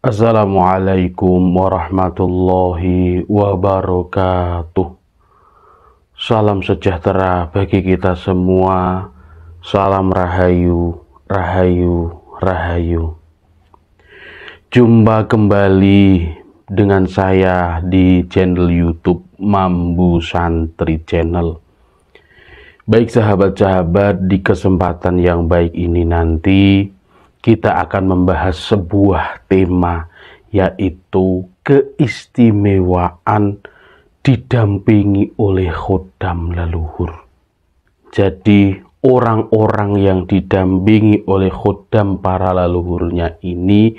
Assalamualaikum warahmatullahi wabarakatuh. Salam sejahtera bagi kita semua. Salam rahayu, rahayu, rahayu. Jumpa kembali dengan saya di channel YouTube Mambu Santri Channel. Baik sahabat-sahabat, di kesempatan yang baik ini nanti kita akan membahas sebuah tema, yaitu keistimewaan didampingi oleh khodam leluhur. Jadi orang-orang yang didampingi oleh khodam para leluhurnya ini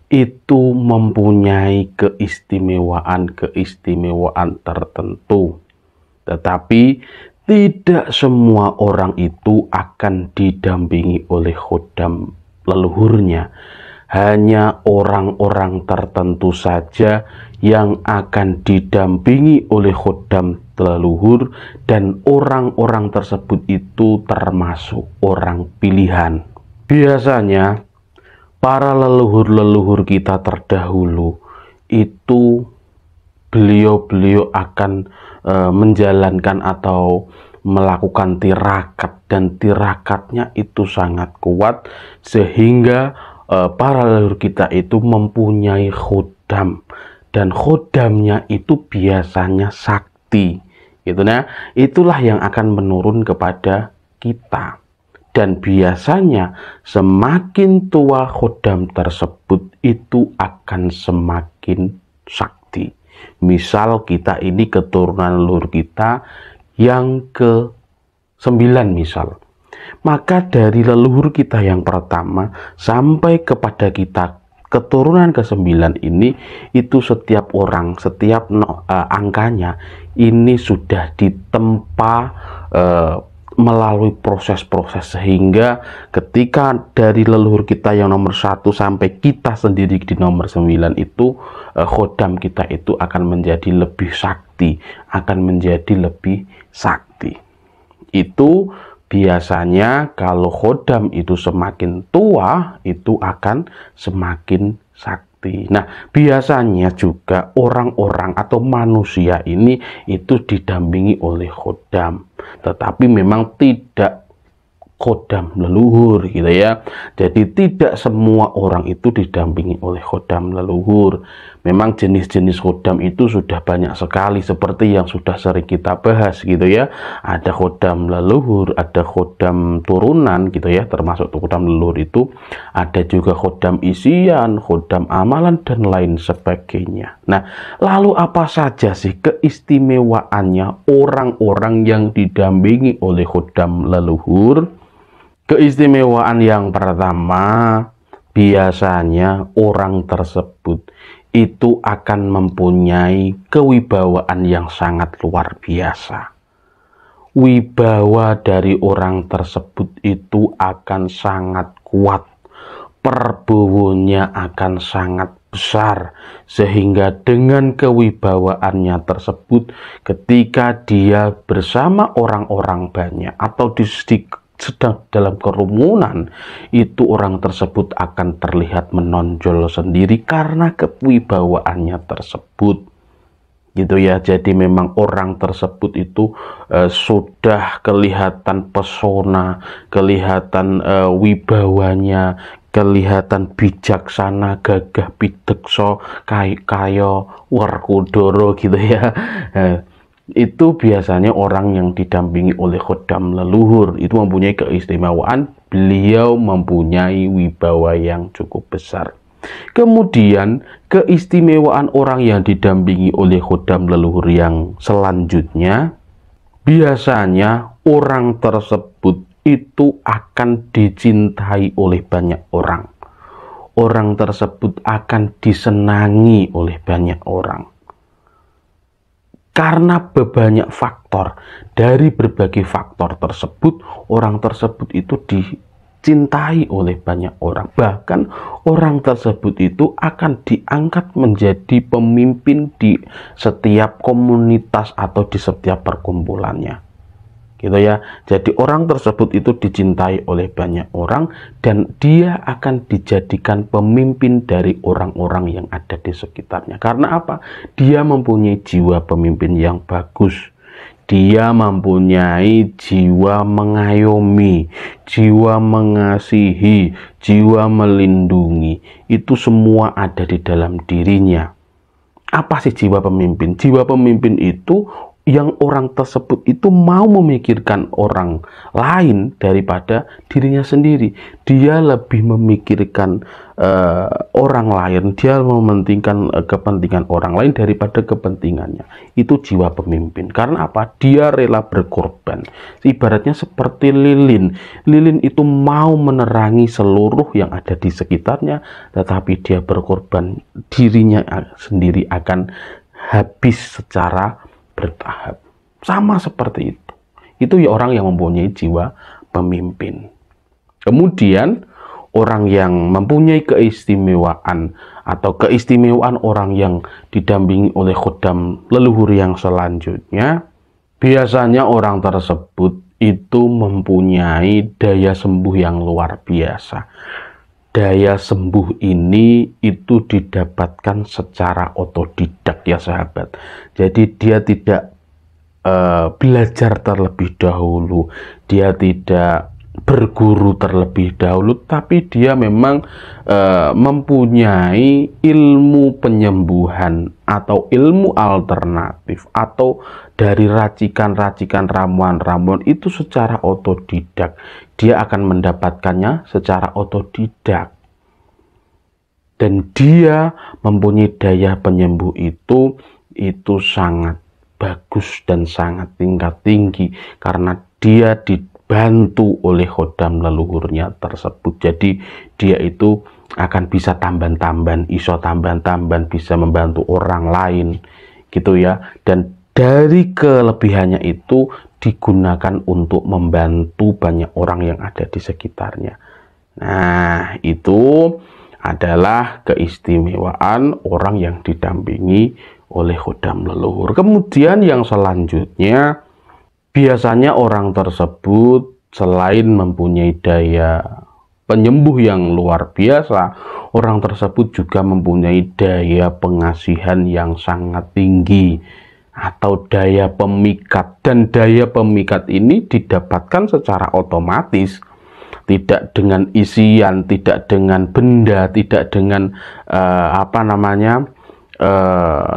itu mempunyai keistimewaan tertentu. Tetapi tidak semua orang itu akan didampingi oleh khodam leluhurnya. Hanya orang-orang tertentu saja yang akan didampingi oleh khodam leluhur, dan orang-orang tersebut itu termasuk orang pilihan. Biasanya para leluhur-leluhur kita terdahulu itu beliau akan menjalankan atau melakukan tirakat, dan tirakatnya itu sangat kuat sehingga para leluhur kita itu mempunyai khodam, dan khodamnya itu biasanya sakti gitu. Nah, itulah yang akan menurun kepada kita, dan biasanya semakin tua khodam tersebut itu akan semakin sakti. Misal kita ini keturunan leluhur kita yang ke-9 misal, maka dari leluhur kita yang pertama sampai kepada kita keturunan ke-9 ini, itu setiap orang, setiap angkanya ini sudah ditempa melalui proses-proses, sehingga ketika dari leluhur kita yang nomor 1 sampai kita sendiri di nomor 9 itu, khodam kita itu akan menjadi lebih sakti, akan menjadi lebih sakti. Itu biasanya kalau khodam itu semakin tua itu akan semakin sakti. Nah, biasanya juga orang-orang atau manusia ini itu didampingi oleh khodam, tetapi memang tidak khodam leluhur gitu ya. Jadi tidak semua orang itu didampingi oleh khodam leluhur. Memang jenis-jenis khodam itu sudah banyak sekali, seperti yang sudah sering kita bahas gitu ya. Ada khodam leluhur, ada khodam turunan gitu ya, termasuk khodam leluhur itu ada juga khodam isian, khodam amalan, dan lain sebagainya. Nah, lalu apa saja sih keistimewaannya orang-orang yang didampingi oleh khodam leluhur? Keistimewaan yang pertama, biasanya orang tersebut itu akan mempunyai kewibawaan yang sangat luar biasa. Wibawa dari orang tersebut itu akan sangat kuat, perbowonya akan sangat besar, sehingga dengan kewibawaannya tersebut ketika dia bersama orang-orang banyak atau sedang dalam kerumunan, itu orang tersebut akan terlihat menonjol sendiri karena kewibawaannya tersebut gitu ya. Jadi memang orang tersebut itu sudah kelihatan pesona, kelihatan wibawanya, kelihatan bijaksana, gagah pidekso, kayo Werkudara gitu ya. Itu biasanya orang yang didampingi oleh khodam leluhur itu mempunyai keistimewaan, beliau mempunyai wibawa yang cukup besar. Kemudian keistimewaan orang yang didampingi oleh khodam leluhur yang selanjutnya, biasanya orang tersebut itu akan dicintai oleh banyak orang. Orang tersebut akan disenangi oleh banyak orang. Karena banyak faktor, dari berbagai faktor tersebut, orang tersebut itu dicintai oleh banyak orang. Bahkan orang tersebut itu akan diangkat menjadi pemimpin di setiap komunitas atau di setiap perkumpulannya. gitu ya. Jadi orang tersebut itu dicintai oleh banyak orang dan dia akan dijadikan pemimpin dari orang-orang yang ada di sekitarnya. Karena apa? Dia mempunyai jiwa pemimpin yang bagus. Dia mempunyai jiwa mengayomi, jiwa mengasihi, jiwa melindungi. Itu semua ada di dalam dirinya. Apa sih jiwa pemimpin? Jiwa pemimpin itu yang orang tersebut itu mau memikirkan orang lain daripada dirinya sendiri. Dia lebih memikirkan orang lain, dia mementingkan kepentingan orang lain daripada kepentingannya. Itu jiwa pemimpin. Karena apa? Dia rela berkorban. Ibaratnya seperti lilin. Lilin itu mau menerangi seluruh yang ada di sekitarnya, tetapi dia berkorban, dirinya sendiri akan habis secara bertahap. Sama seperti itu. Itu ya orang yang mempunyai jiwa pemimpin. Kemudian orang yang mempunyai keistimewaan atau keistimewaan orang yang didampingi oleh khodam leluhur yang selanjutnya, biasanya orang tersebut itu mempunyai daya sembuh yang luar biasa. Daya sembuh ini itu didapatkan secara otodidak ya sahabat. Jadi dia tidak belajar terlebih dahulu, dia tidak berguru terlebih dahulu, tapi dia memang mempunyai ilmu penyembuhan atau ilmu alternatif atau dari racikan-racikan ramuan-ramuan itu secara otodidak. Dia akan mendapatkannya secara otodidak. Dan dia mempunyai daya penyembuh itu sangat bagus dan sangat tingkat tinggi karena dia dibantu oleh khodam leluhurnya tersebut. Jadi dia itu akan bisa tamban-tamban, iso tamban-tamban, bisa membantu orang lain gitu ya. Dan dari kelebihannya itu digunakan untuk membantu banyak orang yang ada di sekitarnya. Nah, itu adalah keistimewaan orang yang didampingi oleh khodam leluhur. Kemudian yang selanjutnya, biasanya orang tersebut selain mempunyai daya penyembuh yang luar biasa, orang tersebut juga mempunyai daya pengasihan yang sangat tinggi atau daya pemikat. Dan daya pemikat ini didapatkan secara otomatis, tidak dengan isian, tidak dengan benda, tidak dengan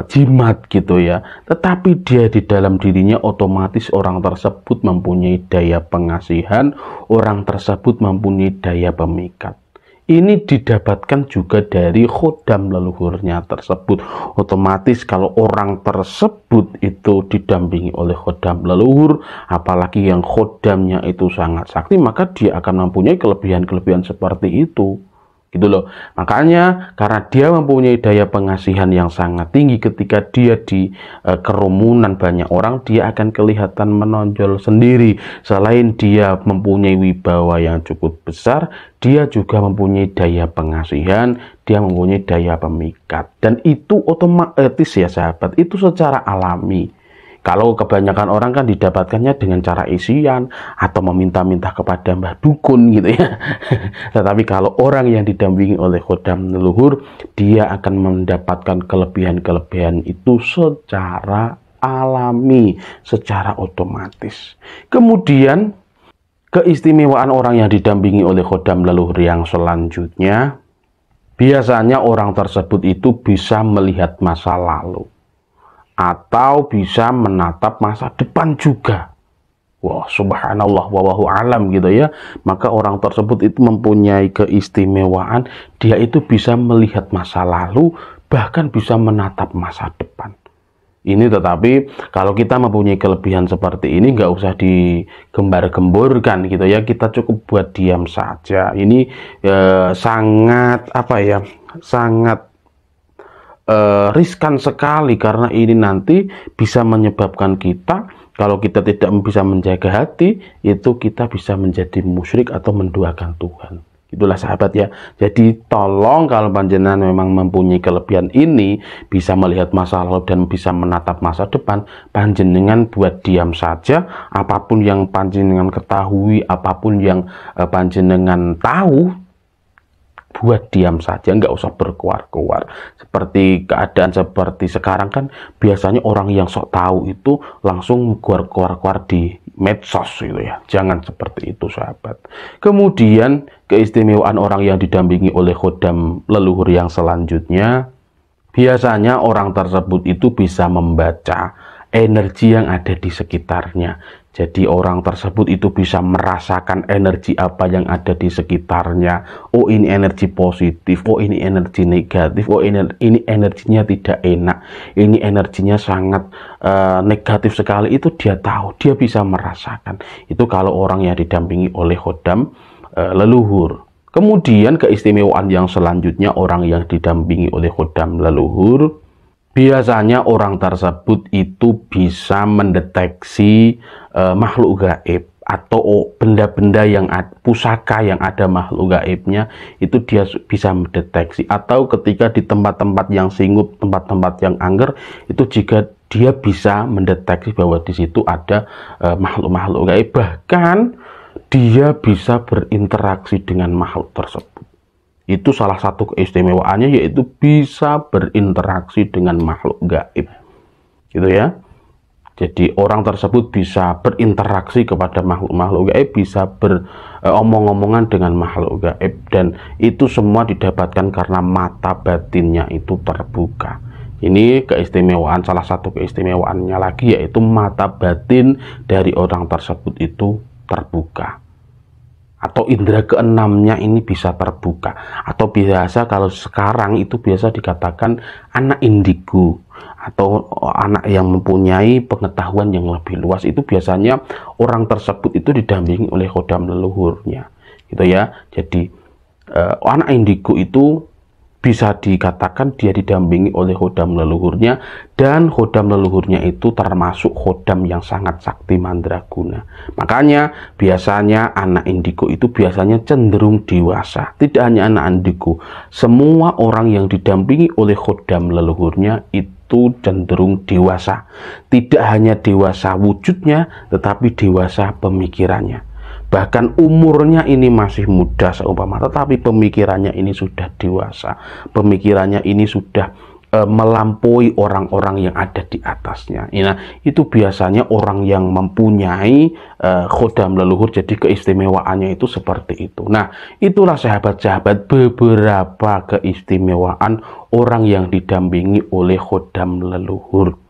jimat gitu ya, tetapi dia di dalam dirinya otomatis orang tersebut mempunyai daya pengasihan, orang tersebut mempunyai daya pemikat. Ini didapatkan juga dari khodam leluhurnya tersebut. Otomatis kalau orang tersebut itu didampingi oleh khodam leluhur, apalagi yang khodamnya itu sangat sakti, maka dia akan mempunyai kelebihan-kelebihan seperti itu. Gitu loh. Makanya karena dia mempunyai daya pengasihan yang sangat tinggi, ketika dia di kerumunan banyak orang, dia akan kelihatan menonjol sendiri. Selain dia mempunyai wibawa yang cukup besar, dia juga mempunyai daya pengasihan, dia mempunyai daya pemikat. Dan itu otomatis ya sahabat, itu secara alami. Kalau kebanyakan orang kan didapatkannya dengan cara isian atau meminta-minta kepada mbah dukun gitu ya. Tetapi kalau orang yang didampingi oleh khodam leluhur, dia akan mendapatkan kelebihan-kelebihan itu secara alami, secara otomatis. Kemudian keistimewaan orang yang didampingi oleh khodam leluhur yang selanjutnya, biasanya orang tersebut itu bisa melihat masa lalu atau bisa menatap masa depan juga. Wah, subhanallah, wallahu alam gitu ya. Maka orang tersebut itu mempunyai keistimewaan, dia itu bisa melihat masa lalu, bahkan bisa menatap masa depan. Ini tetapi kalau kita mempunyai kelebihan seperti ini, nggak usah digembar-gemborkan gitu ya. Kita cukup buat diam saja. Ini sangat sangat riskan sekali, karena ini nanti bisa menyebabkan kita, kalau kita tidak bisa menjaga hati, itu kita bisa menjadi musyrik atau menduakan Tuhan. Itulah sahabat ya. Jadi tolong kalau panjenengan memang mempunyai kelebihan ini, bisa melihat masa lalu dan bisa menatap masa depan, panjenengan buat diam saja. Apapun yang panjenengan ketahui, apapun yang panjenengan tahu, buat diam saja, nggak usah berkuar-kuar. Seperti keadaan seperti sekarang kan, biasanya orang yang sok tahu itu langsung keluar-keluar di medsos gitu ya. Jangan seperti itu sahabat. Kemudian keistimewaan orang yang didampingi oleh khodam leluhur yang selanjutnya, biasanya orang tersebut itu bisa membaca energi yang ada di sekitarnya. Jadi orang tersebut itu bisa merasakan energi apa yang ada di sekitarnya. Oh, ini energi positif, oh ini energi negatif, oh ini energinya tidak enak, ini energinya sangat negatif sekali. Itu dia tahu, dia bisa merasakan. Itu kalau orang yang didampingi oleh khodam leluhur. Kemudian keistimewaan yang selanjutnya, orang yang didampingi oleh khodam leluhur, biasanya orang tersebut itu bisa mendeteksi makhluk gaib atau benda-benda yang pusaka yang ada makhluk gaibnya, itu dia bisa mendeteksi. Atau ketika di tempat-tempat yang singup, tempat-tempat yang angker, itu jika dia bisa mendeteksi bahwa di situ ada makhluk-makhluk gaib, bahkan dia bisa berinteraksi dengan makhluk tersebut. Itu salah satu keistimewaannya, yaitu bisa berinteraksi dengan makhluk gaib, gitu ya. Jadi orang tersebut bisa berinteraksi kepada makhluk-makhluk gaib, bisa beromong-omongan dengan makhluk gaib, dan itu semua didapatkan karena mata batinnya itu terbuka. Ini keistimewaan, salah satu keistimewaannya lagi, yaitu mata batin dari orang tersebut itu terbuka. Atau indera keenamnya ini bisa terbuka, atau biasa kalau sekarang itu biasa dikatakan anak indigo, atau anak yang mempunyai pengetahuan yang lebih luas. Itu biasanya orang tersebut itu didampingi oleh khodam leluhurnya, gitu ya. Jadi anak indigo itu bisa dikatakan dia didampingi oleh khodam leluhurnya, dan khodam leluhurnya itu termasuk khodam yang sangat sakti mandraguna. Makanya biasanya anak indigo itu biasanya cenderung dewasa. Tidak hanya anak indigo, semua orang yang didampingi oleh khodam leluhurnya itu cenderung dewasa. Tidak hanya dewasa wujudnya, tetapi dewasa pemikirannya. Bahkan umurnya ini masih muda seumpama, tetapi pemikirannya ini sudah dewasa. Pemikirannya ini sudah melampaui orang-orang yang ada di atasnya. Nah, itu biasanya orang yang mempunyai khodam leluhur, jadi keistimewaannya itu seperti itu. Nah, itulah sahabat-sahabat beberapa keistimewaan orang yang didampingi oleh khodam leluhur.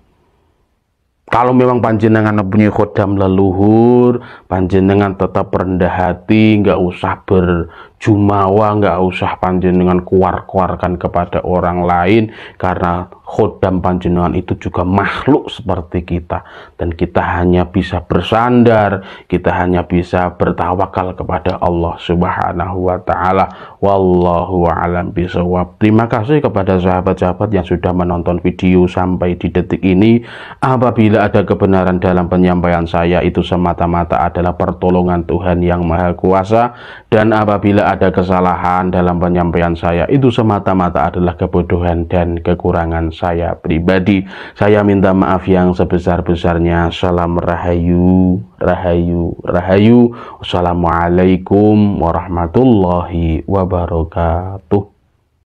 Kalau memang panjenengan punya khodam leluhur, panjenengan tetap rendah hati, nggak usah berjumawa, nggak usah panjenengan kuar-kuarkan kepada orang lain, karena khodam panjenengan itu juga makhluk seperti kita, dan kita hanya bisa bersandar, kita hanya bisa bertawakal kepada Allah Subhanahu wa Ta'ala. Wallahu a'lam bishawab. Terima kasih kepada sahabat-sahabat yang sudah menonton video sampai di detik ini. Apabila ada kebenaran dalam penyampaian saya, itu semata-mata adalah pertolongan Tuhan yang Maha Kuasa, dan apabila ada kesalahan dalam penyampaian saya, itu semata-mata adalah kebodohan dan kekurangan saya pribadi. Saya minta maaf yang sebesar-besarnya. Salam rahayu, rahayu, rahayu. Wassalamualaikum warahmatullahi wabarakatuh.